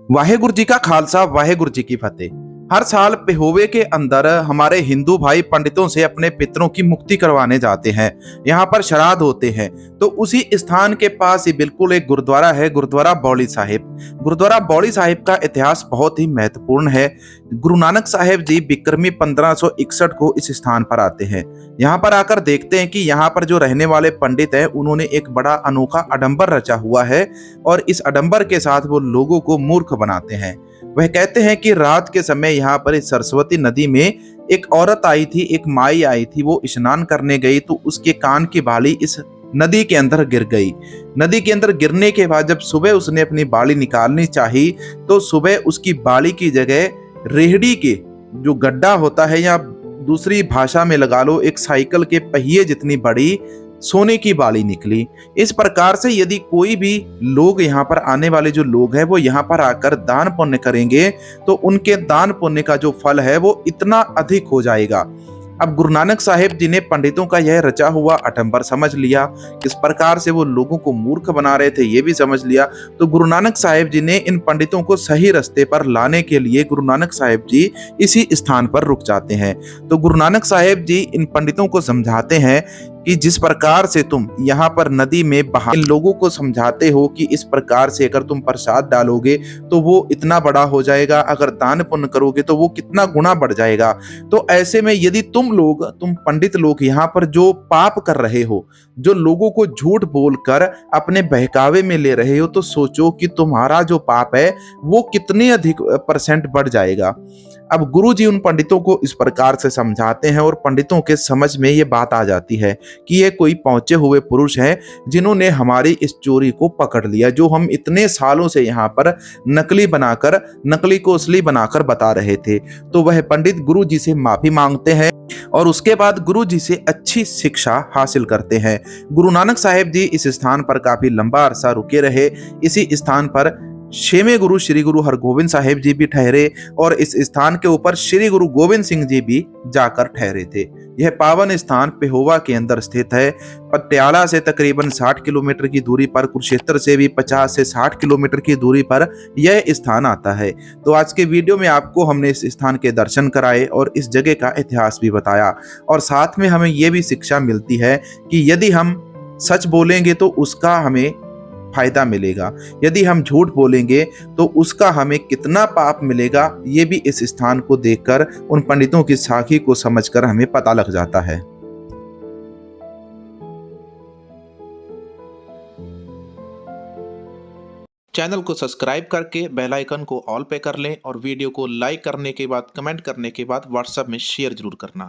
वाहेगुरु जी का खालसा वाहेगुरु जी की फतेह। हर साल पेहोवे के अंदर हमारे हिंदू भाई पंडितों से अपने पितरों की मुक्ति करवाने जाते हैं। यहाँ पर श्राद्ध होते हैं। तो उसी स्थान के पास ही बिल्कुल एक गुरुद्वारा है, गुरुद्वारा बौली साहिब। गुरुद्वारा बौली साहिब का इतिहास बहुत ही महत्वपूर्ण है। गुरु नानक साहेब जी बिक्रमी 1561 को इस स्थान पर आते हैं। यहाँ पर आकर देखते हैं कि यहाँ पर जो रहने वाले पंडित हैं उन्होंने एक बड़ा अनोखा आडंबर रचा हुआ है और इस आडंबर के साथ वो लोगों को मूर्ख बनाते हैं। वह कहते हैं कि रात के समय यहाँ पर इस सरस्वती नदी में एक औरत आई थी, एक माई आई थी। वो स्नान करने गई तो उसके कान की बाली इस नदी के अंदर गिर गई। नदी के अंदर गिरने के बाद जब सुबह उसने अपनी बाली निकालनी चाही तो सुबह उसकी बाली की जगह रेहड़ी के जो गड्ढा होता है, या दूसरी भाषा में लगा लो एक साइकिल के पहिए जितनी बड़ी सोने की बाली निकली। इस प्रकार से यदि कोई भी लोग यहाँ पर आने वाले जो लोग हैं वो यहाँ पर आकर दान पुण्य करेंगे तो उनके दान पुण्य का जो फल है वो इतना अधिक हो जाएगा। अब गुरु नानक साहेब जी ने पंडितों का यह रचा हुआ आडंबर समझ लिया, किस प्रकार से वो लोगों को मूर्ख बना रहे थे ये भी समझ लिया। तो गुरु नानक साहेब जी ने इन पंडितों को सही रास्ते पर लाने के लिए गुरु नानक साहेब जी इसी स्थान पर रुक जाते हैं। तो गुरु नानक साहेब जी इन पंडितों को समझाते हैं कि जिस प्रकार से तुम यहाँ पर नदी में बहा इन लोगों को समझाते हो कि इस प्रकार से अगर तुम प्रसाद डालोगे तो वो इतना बड़ा हो जाएगा, अगर दान पुण्य करोगे तो वो कितना गुना बढ़ जाएगा। तो ऐसे में यदि तुम पंडित लोग यहाँ पर जो पाप कर रहे हो, जो लोगों को झूठ बोलकर अपने बहकावे में ले रहे हो, तो सोचो कि तुम्हारा जो पाप है वो कितने अधिक परसेंट बढ़ जाएगा। अब गुरु जी उन पंडितों को इस प्रकार से समझाते हैं और पंडितों के समझ में ये बात आ जाती है कि ये कोई पहुंचे हुए पुरुष हैं जिन्होंने हमारी इस चोरी को पकड़ लिया, जो हम इतने सालों से यहाँ पर नकली को असली बनाकर बता रहे थे। तो वह पंडित गुरु जी से माफी मांगते हैं और उसके बाद गुरु जी से अच्छी शिक्षा हासिल करते हैं। गुरु नानक साहेब जी इस स्थान पर काफी लंबा अरसा रुके रहे। इसी स्थान पर छेवें गुरु श्री गुरु हरगोविंद साहेब जी भी ठहरे और इस स्थान के ऊपर श्री गुरु गोविंद सिंह जी भी जाकर ठहरे थे। यह पावन स्थान पेहोवा के अंदर स्थित है। पटियाला से तकरीबन 60 किलोमीटर की दूरी पर, कुरुक्षेत्र से भी 50 से 60 किलोमीटर की दूरी पर यह स्थान आता है। तो आज के वीडियो में आपको हमने इस स्थान के दर्शन कराए और इस जगह का इतिहास भी बताया, और साथ में हमें यह भी शिक्षा मिलती है कि यदि हम सच बोलेंगे तो उसका हमें फायदा मिलेगा, यदि हम झूठ बोलेंगे तो उसका हमें कितना पाप मिलेगा, ये भी इस स्थान को देखकर उन पंडितों की साखी को समझकर हमें पता लग जाता है। चैनल को सब्सक्राइब करके बेल आइकन को ऑल पे कर लें और वीडियो को लाइक करने के बाद, कमेंट करने के बाद व्हाट्सएप में शेयर जरूर करना।